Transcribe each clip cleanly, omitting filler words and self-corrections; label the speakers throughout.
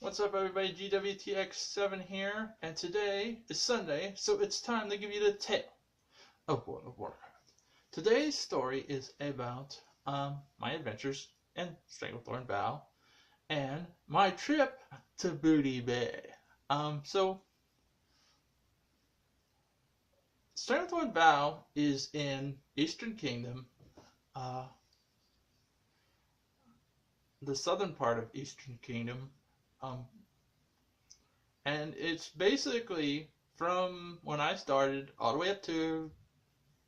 Speaker 1: What's up, everybody? GWTX7 here, and today is Sunday, so it's time to give you the tale of World of Warcraft. Today's story is about my adventures in Stranglethorn Vale and my trip to Booty Bay. So Stranglethorn Vale is in Eastern Kingdom, the southern part of Eastern Kingdom. And it's basically from when I started all the way up to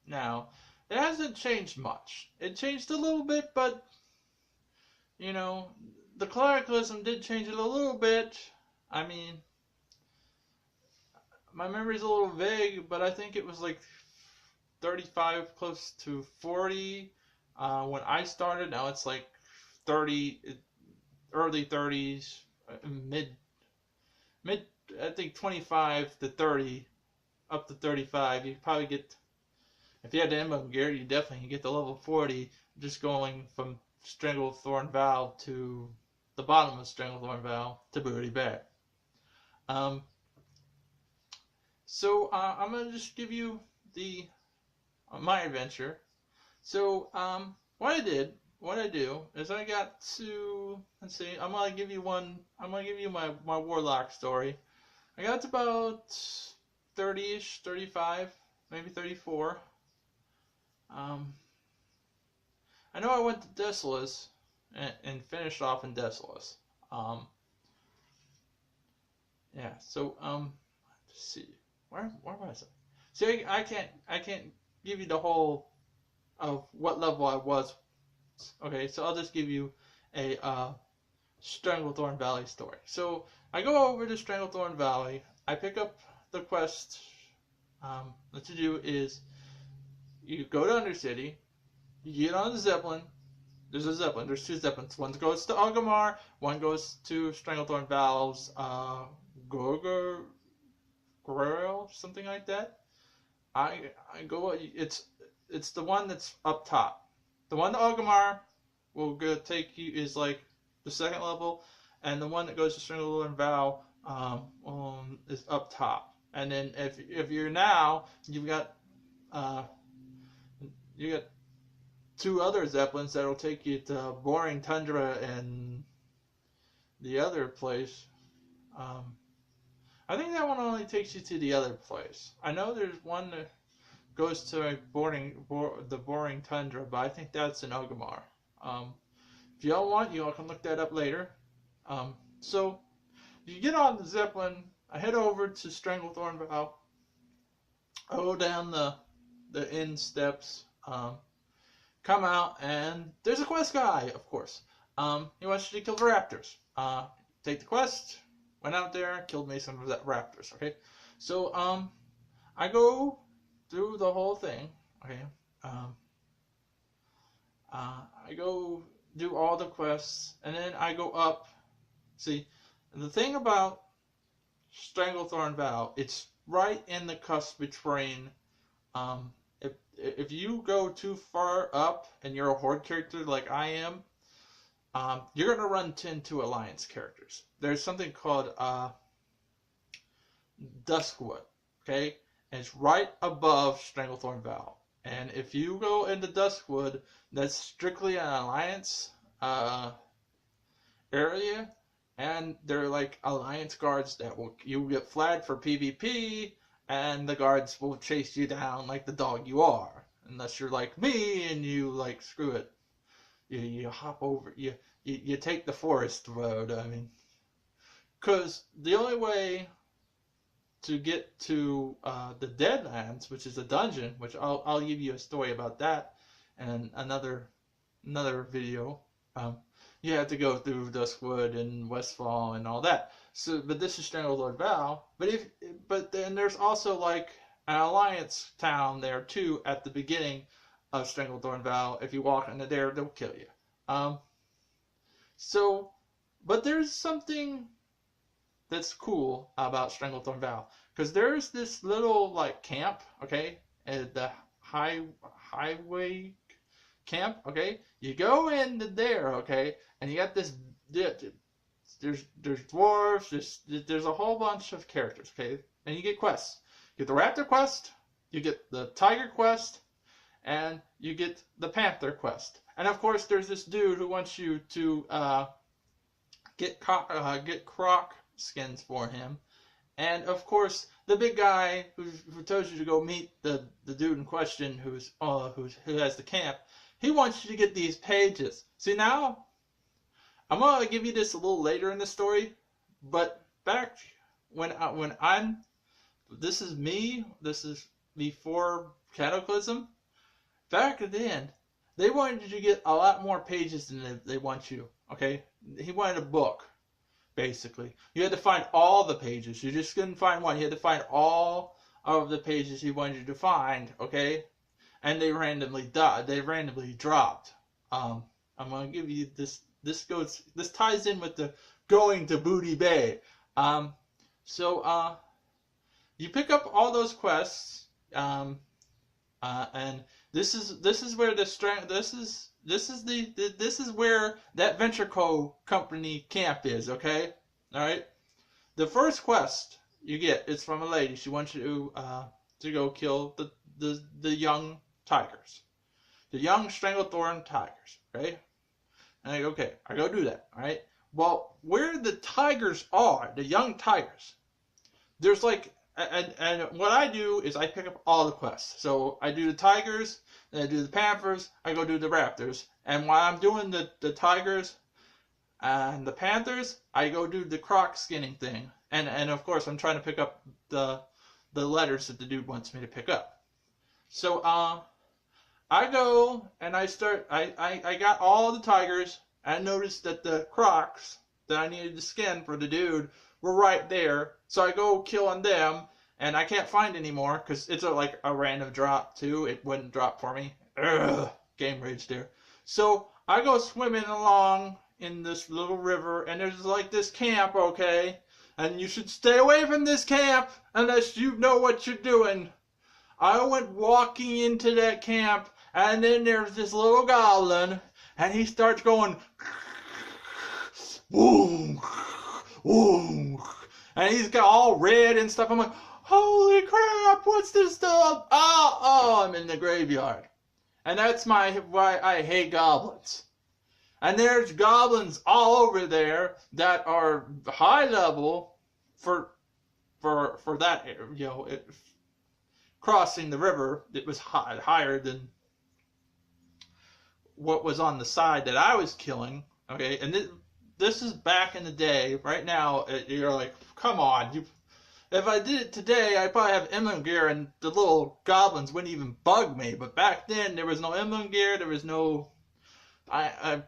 Speaker 1: now. It hasn't changed much. It changed a little bit, but you know, the clericalism did change it a little bit. I mean, my memory's a little vague, but I think it was like 35, close to 40 when I started. Now it's like 30, early 30s, mid, I think 25 to 30, up to 35. You probably get, if you had the emblem gear, you definitely get the level 40 just going from Stranglethorn Vale to the bottom of Stranglethorn Vale to Booty Bay. So I'm gonna just give you the my adventure. So what I do is I got to, let's see, I'm gonna give you my warlock story. I got to about 30-ish, 35, maybe 34. I know I went to Desolus and finished off in Desolus. Yeah, so let's see. Where was I? See, I can't give you the whole of what level I was. Okay, so I'll just give you a Stranglethorn Valley story. So I go over to Stranglethorn Valley. I pick up the quest. What you do is you go to Undercity. You get on the Zeppelin. There's a Zeppelin. There's two Zeppelins. One goes to Orgrimmar. One goes to Stranglethorn Vale's Gorgor Grail, something like that. I go. It's the one that's up top. The one to Orgrimmar will go take you is like the second level, and the one that goes to Stranglethorn Vale is up top. And then if you're now, you got two other Zeppelins that'll take you to Boring Tundra and the other place. I think that one only takes you to the other place. I know there's one that goes to the Boring Tundra, but I think that's in Orgrimmar. If y'all want, y'all can look that up later. So you get on the Zeppelin. I head over to Stranglethorn Vale. I go down the inn steps. Come out, and there's a quest guy, of course. He wants you to kill the raptors. Take the quest. Went out there, killed me some of that raptors. Okay, so I go through the whole thing. Okay, I go do all the quests, and then I go up. See, the thing about Stranglethorn Vale, it's right in the cusp between. If you go too far up and you're a horde character like I am, you're gonna run into alliance characters. There's something called Duskwood. Okay, and it's right above Stranglethorn Vale. And if you go into Duskwood, that's strictly an alliance area, and they're like alliance guards that you get flagged for PvP, and the guards will chase you down like the dog you are, unless you're like me and you like screw it. You hop over, you take the forest road. I mean, because the only way to get to the Deadlands, which is a dungeon, which I'll give you a story about that and another video. You have to go through Duskwood and Westfall and all that. So, but this is Stranglethorn Vale. But then there's also like an alliance town there too at the beginning of Stranglethorn Vale. If you walk into there, they'll kill you. So, but there's something that's cool about Stranglethorn Vale, because there's this little like camp, okay, at the highway camp, okay. You go into there, okay, and you got this there's dwarves, there's a whole bunch of characters, okay? And you get quests. You get the raptor quest, you get the tiger quest, and you get the panther quest. And of course, there's this dude who wants you to get croc skins for him. And of course, the big guy who tells you to go meet the dude in question who has the camp, he wants you to get these pages. See, now I'm gonna give you this a little later in the story, but back when this is me. This is before Cataclysm. Back then, they wanted you to get a lot more pages than they want you. Okay, he wanted a book. Basically, you had to find all the pages. You just couldn't find one. You had to find all of the pages he wanted you to find. Okay, and they randomly died. They randomly dropped. I'm gonna give you this. This ties in with the going to Booty Bay. So you pick up all those quests. And this is where this is where that Venture Co. company camp is, okay? All right. The first quest you get is from a lady. She wants you to go kill the young tigers, the young Stranglethorn tigers, right? And I go, okay, I go do that, all right? Well, where the tigers are, the young tigers, there's like, and what I do is I pick up all the quests. So I do the tigers, then I do the panthers, I go do the raptors. And while I'm doing the tigers and the panthers, I go do the croc skinning thing. And of course, I'm trying to pick up the letters that the dude wants me to pick up. So I go and I got all the tigers. I noticed that the crocs that I needed to skin for the dude were right there. So I go killing them, and I can't find any more because it's like a random drop too. It wouldn't drop for me. Ugh, game rage there. So I go swimming along in this little river, and there's like this camp, okay? And you should stay away from this camp unless you know what you're doing. I went walking into that camp, and then there's this little goblin, and he starts going, boom, boom, and he's got all red and stuff. I'm like, holy crap, what's this stuff? Oh, I'm in the graveyard. And that's why I hate goblins. And there's goblins all over there that are high level for that, you know, crossing the river. It was higher than what was on the side that I was killing. Okay, and this is back in the day. Right now, you're like, come on. If I did it today, I'd probably have emblem gear, and the little goblins wouldn't even bug me. But back then, there was no emblem gear. There was no. I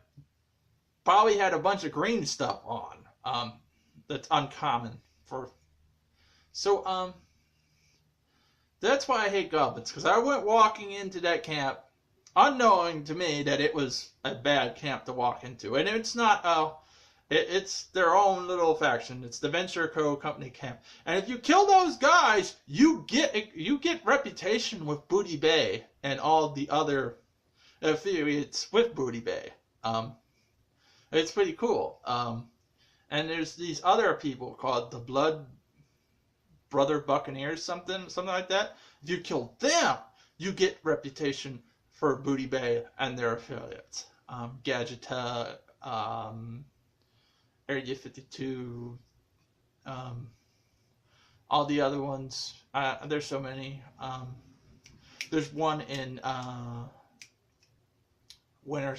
Speaker 1: probably had a bunch of green stuff on. That's uncommon for. So that's why I hate goblins, because I went walking into that camp, unknowing to me that it was a bad camp to walk into, and it's not. It's their own little faction. It's the Venture Co. company camp. And if you kill those guys, you get reputation with Booty Bay and all the other affiliates with Booty Bay. It's pretty cool. And there's these other people called the Blood Brother Buccaneers, something like that. If you kill them, you get reputation for Booty Bay and their affiliates. Gadgeta, Area 52, all the other ones. There's so many. There's one in Winter.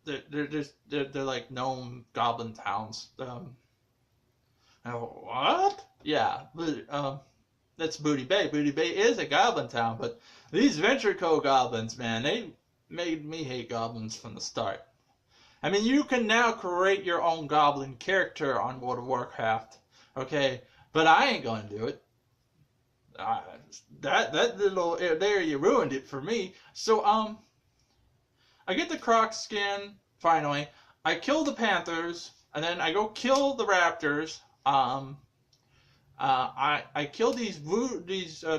Speaker 1: They're like gnome goblin towns. What? Yeah, but, that's Booty Bay. Booty Bay is a goblin town, but these Venture Co. goblins, man, they made me hate goblins from the start. I mean, you can now create your own goblin character on World of Warcraft, okay? But I ain't gonna do it. That little there, you ruined it for me. So I get the croc skin finally. I kill the panthers, and then I go kill the raptors. I kill these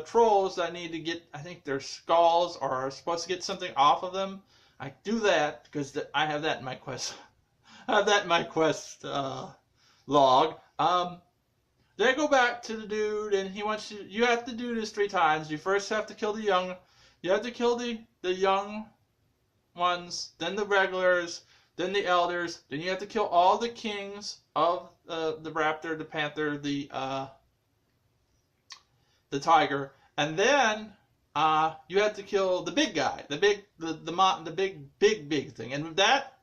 Speaker 1: trolls that I need to get. I think their skulls, or are supposed to get something off of them. I do that because I have that in my quest. have that in my quest log. Then I go back to the dude, and he wants you. You have to do this 3 times. You first have to kill the young. You have to kill the young ones, then the regulars, then the elders. Then you have to kill all the kings of the raptor, the panther, the tiger, and then you have to kill the big guy, the big thing. And with that,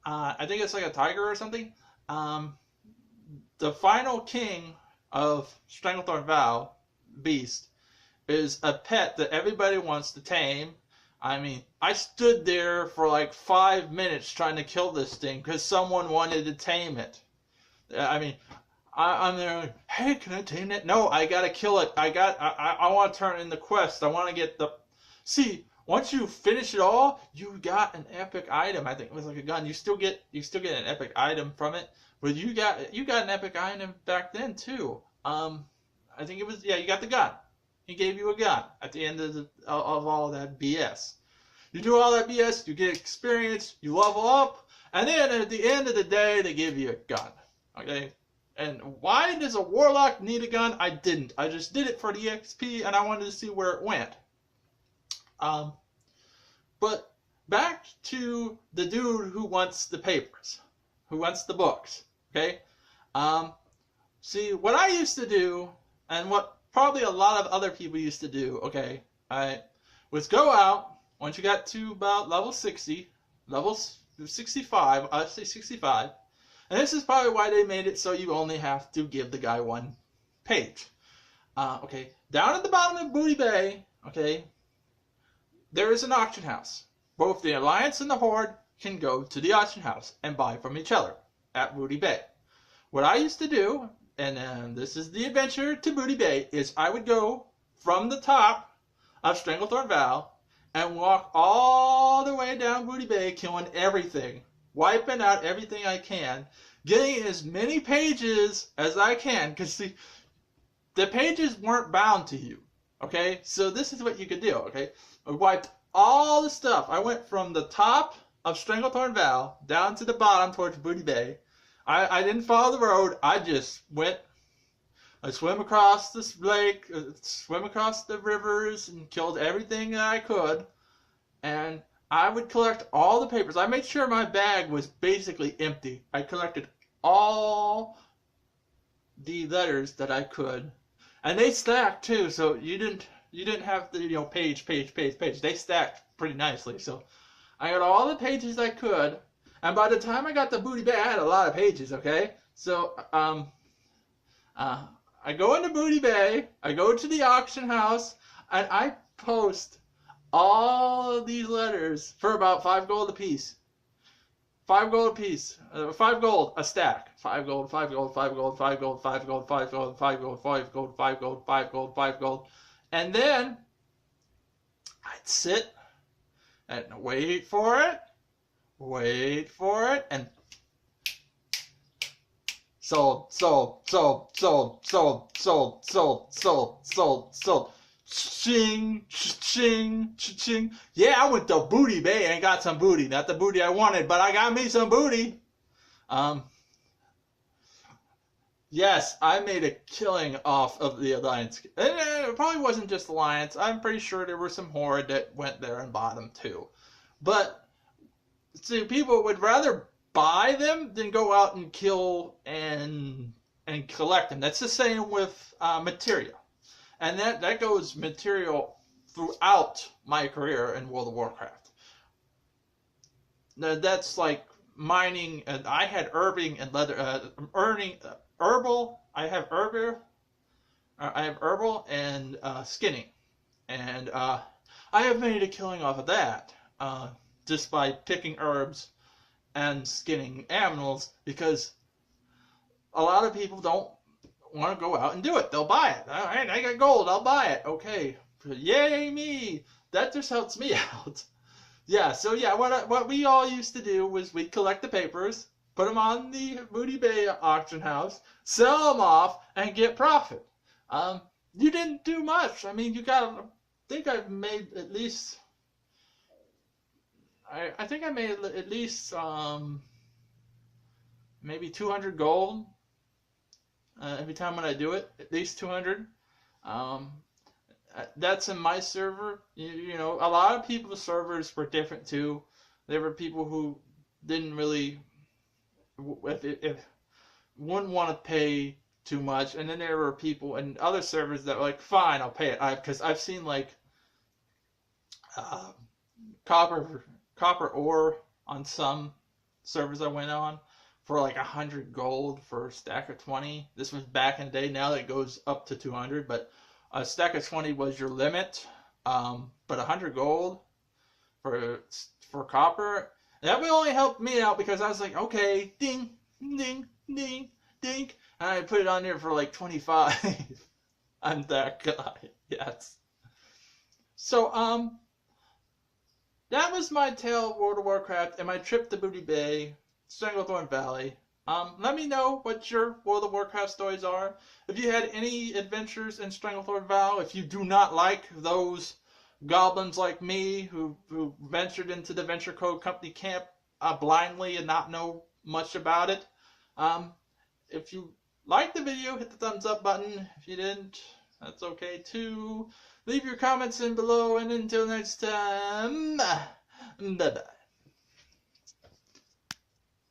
Speaker 1: I think it's like a tiger or something. The final king of Stranglethorn Vale, beast, is a pet that everybody wants to tame. I mean, I stood there for like 5 minutes trying to kill this thing because someone wanted to tame it. I mean, I'm there like, hey, can I tame it? No, I gotta kill it. I want to turn in the quest. I want to get the... See, once you finish it all, you got an epic item. I think it was like a gun. You still get an epic item from it. But you got an epic item back then too. I think it was, yeah, you got the gun. He gave you a gun at the end of all that BS. You do all that BS, you get experience, you level up, and then at the end of the day, they give you a gun. Okay? And why does a warlock need a gun? I didn't. I just did it for the XP, and I wanted to see where it went. But back to the dude who wants the papers, who wants the books. Okay? See, what I used to do, and what probably a lot of other people used to do, okay, was go out, once you got to about level 60, level 65, I'd say 65, and this is probably why they made it so you only have to give the guy 1 page. Okay, down at the bottom of Booty Bay, okay, there is an auction house. Both the Alliance and the Horde can go to the auction house and buy from each other at Booty Bay. What I used to do, and this is the adventure to Booty Bay, is I would go from the top of Stranglethorn Vale and walk all the way down Booty Bay, killing everything, wiping out everything I can, getting as many pages as I can, because see, the pages weren't bound to you, okay? So this is what you could do, okay? I wiped all the stuff. I went from the top of Stranglethorn Vale down to the bottom towards Booty Bay. I didn't follow the road. I just went. I swam across this lake, swim across the rivers, and killed everything that I could. And I would collect all the papers. I made sure my bag was basically empty. I collected all the letters that I could, and they stacked too. So you didn't have the page. They stacked pretty nicely. So I got all the pages I could. And by the time I got to Booty Bay, I had a lot of pages, okay? So, I go into Booty Bay, I go to the auction house, and I post all of these letters for about 5 gold apiece. 5 gold apiece. 5 gold a stack. 5 gold, 5 gold, 5 gold, 5 gold, 5 gold, 5 gold, 5 gold, 5 gold, 5 gold, 5 gold, 5 gold. And then, I'd sit and wait for it, and sold. Ching, ching, ching. Yeah, I went to Booty Bay and got some booty. Not the booty I wanted, but I got me some booty. Yes, I made a killing off of the Alliance. And it probably wasn't just Alliance. I'm pretty sure there were some Horde that went there and bought them too. But see, people would rather buy them than go out and kill and collect them. That's the same with material. And that goes material throughout my career in World of Warcraft. Now, that's like mining, and I had herbing and leather, herbal. I have herbal and skinning, and I have made a killing off of that. Just by picking herbs and skinning animals, because a lot of people don't want to go out and do it. They'll buy it. All right, I got gold. I'll buy it. Okay. Yay me. That just helps me out. Yeah, so yeah, what we all used to do was we'd collect the papers, put them on the Booty Bay auction house, sell them off, and get profit. You didn't do much. I mean, I think I've made at least... I think I made at least maybe 200 gold every time when I do it, at least 200. Um, that's in my server. You know, a lot of people's servers were different too. There were people who didn't really, if wouldn't want to pay too much, and then there were people in other servers that were like, fine, I'll pay it. Because I've seen like uh, copper ore on some servers I went on for like 100 gold for a stack of 20. This was back in the day. Now it goes up to 200, but a stack of 20 was your limit. But 100 gold for copper, that would only help me out because I was like, okay, ding, ding, ding, ding, and I put it on there for like 25. I'm that guy. Yes. So that was my tale of World of Warcraft and my trip to Booty Bay, Stranglethorn Valley. Let me know what your World of Warcraft stories are. If you had any adventures in Stranglethorn Vale, if you do not like those goblins like me who ventured into the Venture Code Company camp blindly and not know much about it. If you liked the video, hit the thumbs up button. If you didn't, that's okay too. Leave your comments in below, and until next time, bye-bye.